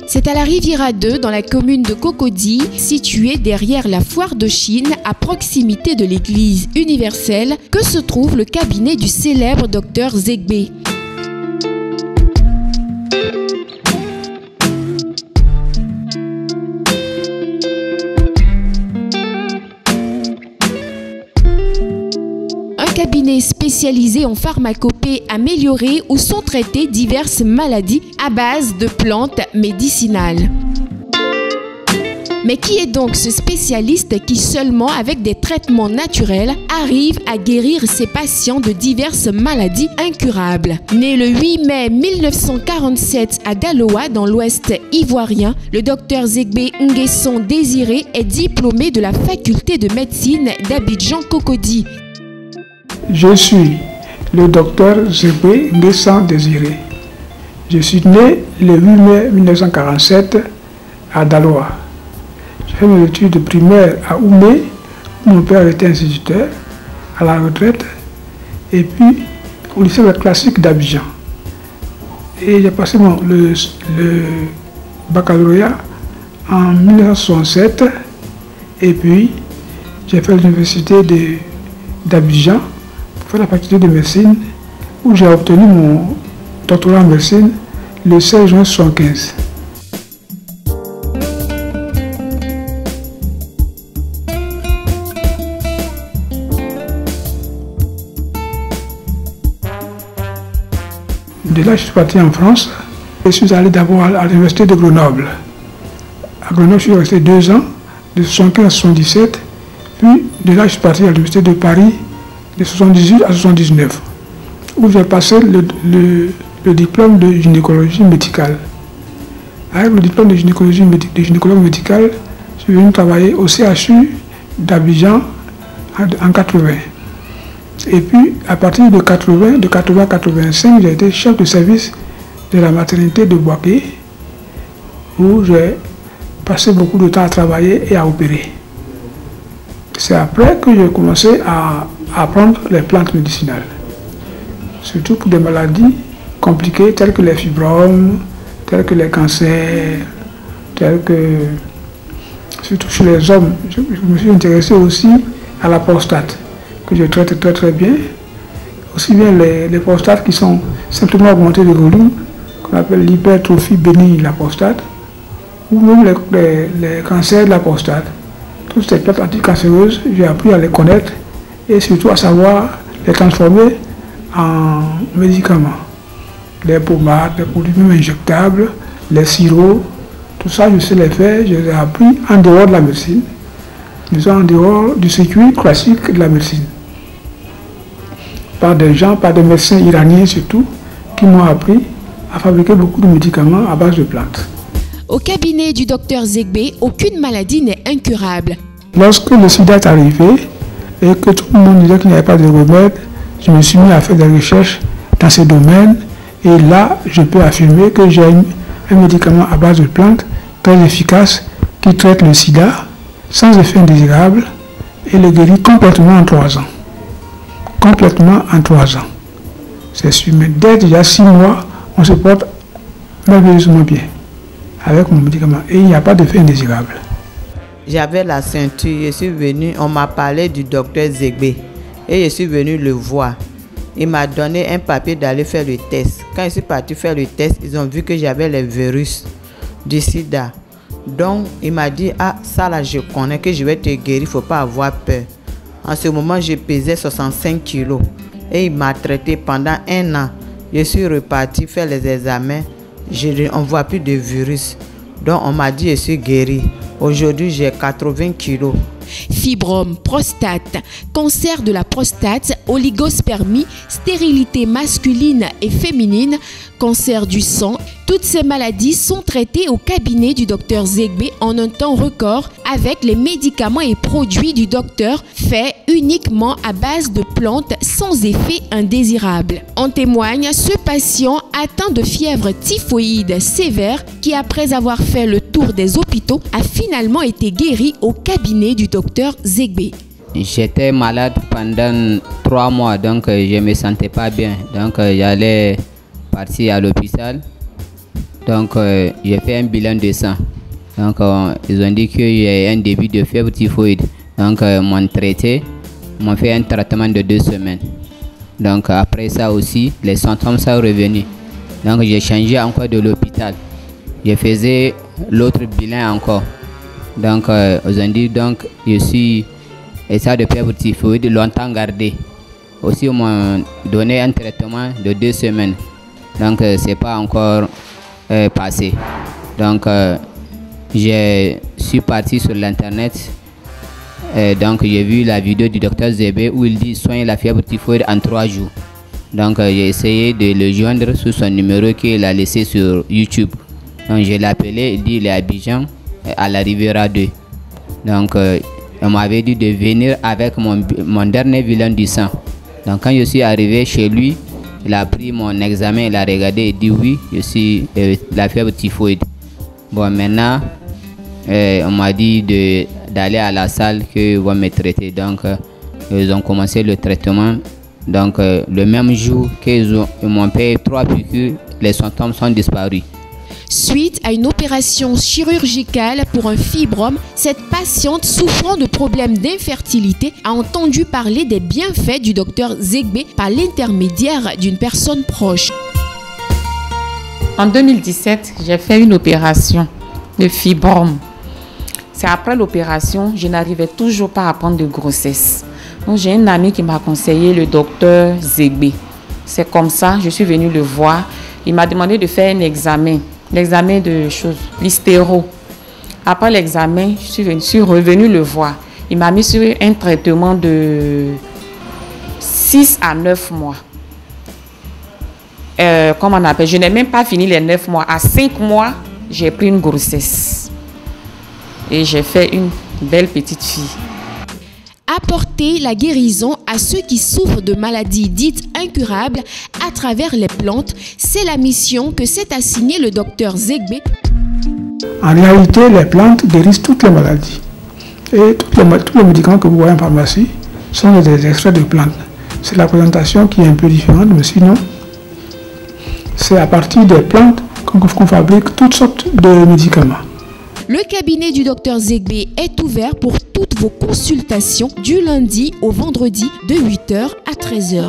C'est à la Riviera 2, dans la commune de Cocody, située derrière la foire de Chine, à proximité de l'église universelle, que se trouve le cabinet du célèbre docteur Zegbé. Cabinet spécialisé en pharmacopée améliorée où sont traitées diverses maladies à base de plantes médicinales. Mais qui est donc ce spécialiste qui seulement avec des traitements naturels arrive à guérir ses patients de diverses maladies incurables? Né le 8 mai 1947 à Galoa dans l'ouest ivoirien, le docteur Zegbé Nguesson Désiré est diplômé de la faculté de médecine d'Abidjan Cocody. Je suis le docteur Zegbé Nguesson Désiré. Je suis né le 8 mai 1947 à Daloa. J'ai fait mes études primaires à Oumé, où mon père était instituteur, à la retraite, et puis au lycée classique d'Abidjan. Et j'ai passé le baccalauréat en 1967, et puis j'ai fait l'université d'Abidjan, la faculté de médecine où j'ai obtenu mon doctorat en médecine le 16 juin 1975. De là, je suis parti en France. Je suis allé d'abord à l'université de Grenoble. À Grenoble, je suis resté 2 ans, de 1975 à 1977. Puis de là, je suis parti à l'université de Paris de 1978 à 1979, où j'ai passé le diplôme de gynécologie médicale. Avec le diplôme de gynécologue médical, je suis venu travailler au CHU d'Abidjan en 80. Et puis, à partir de 80 à 85, j'ai été chef de service de la maternité de Boaké, où j'ai passé beaucoup de temps à travailler et à opérer. C'est après que j'ai commencé à apprendre les plantes médicinales, surtout pour des maladies compliquées telles que les fibromes, telles que les cancers, surtout chez les hommes. Je me suis intéressé aussi à la prostate, que je traite très bien, aussi bien les prostates qui sont simplement augmentées de volume, qu'on appelle l'hypertrophie bénigne de la prostate, ou même les cancers de la prostate. Toutes ces plantes anticancéreuses, j'ai appris à les connaître et surtout à savoir les transformer en médicaments. Les pommades, les produits même injectables, les sirops, tout ça je sais les faire, je les ai appris en dehors de la médecine, disons en dehors du circuit classique de la médecine. Par des médecins iraniens surtout, qui m'ont appris à fabriquer beaucoup de médicaments à base de plantes. Au cabinet du docteur Zegbé, aucune maladie n'est incurable. Lorsque le sida est arrivé et que tout le monde disait qu'il n'y avait pas de remède, je me suis mis à faire des recherches dans ce domaine et là, je peux affirmer que j'ai un médicament à base de plantes très efficace qui traite le sida sans effet indésirable et le guérit complètement en 3 ans. Complètement en 3 ans. C'est sûr, mais dès déjà 6 mois, on se porte merveilleusement bien avec mon médicament et il n'y a pas d'effet indésirable. J'avais la ceinture, je suis venu, on m'a parlé du docteur Zegbé et je suis venu le voir. Il m'a donné un papier d'aller faire le test. Quand je suis parti faire le test, ils ont vu que j'avais les virus du sida. Donc il m'a dit, ah ça là je connais que je vais te guérir, il ne faut pas avoir peur. En ce moment, je pesais 65 kilos et il m'a traité pendant 1 an. Je suis reparti faire les examens. On ne voit plus de virus. Donc on m'a dit je suis guéri. Aujourd'hui j'ai 80 kilos. Fibrome, prostate, cancer de la prostate, oligospermie, stérilité masculine et féminine, cancer du sang. Toutes ces maladies sont traitées au cabinet du docteur Zegbé en un temps record avec les médicaments et produits du docteur faits uniquement à base de plantes sans effet indésirable. En témoigne ce patient atteint de fièvre typhoïde sévère qui, après avoir fait le tour des hôpitaux, a finalement été guéri au cabinet du docteur Zegbé. J'étais malade pendant 3 mois, donc je ne me sentais pas bien. Donc j'allais partir à l'hôpital. Donc, j'ai fait un bilan de sang. Donc, ils ont dit qu'il y a un début de fièvre typhoïde. Donc, m'ont fait un traitement de 2 semaines. Donc, après ça aussi, les symptômes sont revenus. Donc, j'ai changé encore de l'hôpital. Je faisais l'autre bilan encore. Donc, ils ont dit donc, je suis état de fièvre typhoïde longtemps gardé. Aussi, ils m'ont donné un traitement de 2 semaines. Donc, c'est pas encore passé. Donc, je suis parti sur l'internet. Donc, j'ai vu la vidéo du docteur Zébé où il dit soigner la fièvre typhoïde en 3 jours. Donc, j'ai essayé de le joindre sur son numéro qu'il a laissé sur YouTube. Donc, je l'ai appelé, il dit il est à Abidjan, à la Riviera 2. Donc, on m'avait dit de venir avec mon dernier bilan du sang. Donc, quand je suis arrivé chez lui, il a pris mon examen, il a regardé et dit oui, je suis la fièvre typhoïde. Bon, maintenant, on m'a dit d'aller à la salle qu'ils vont me traiter. Donc, ils ont commencé le traitement. Donc, le même jour qu'ils m'ont payé 3 piqûres, les symptômes sont disparus. Suite à une opération chirurgicale pour un fibrome, cette patiente souffrant de problèmes d'infertilité a entendu parler des bienfaits du docteur Zegbé par l'intermédiaire d'une personne proche. En 2017, j'ai fait une opération de fibrome. C'est après l'opération, je n'arrivais toujours pas à prendre de grossesse. Donc j'ai un ami qui m'a conseillé le docteur Zegbé. C'est comme ça, je suis venue le voir. Il m'a demandé de faire un examen. L'examen de choses, l'hystéro. Après l'examen, je suis revenue le voir. Il m'a mis sur un traitement de 6 à 9 mois. Comment on appelle? Je n'ai même pas fini les 9 mois. À 5 mois, j'ai pris une grossesse. Et j'ai fait une belle petite fille. Apporter la guérison à ceux qui souffrent de maladies dites incurables à travers les plantes, c'est la mission que s'est assignée le docteur Zegbé. En réalité, les plantes guérissent toutes les maladies. Et tous les médicaments que vous voyez en pharmacie sont des extraits de plantes. C'est la présentation qui est un peu différente, mais sinon, c'est à partir des plantes qu'on fabrique toutes sortes de médicaments. Le cabinet du docteur Zegbé est ouvert pour toutes vos consultations du lundi au vendredi de 8h à 13h.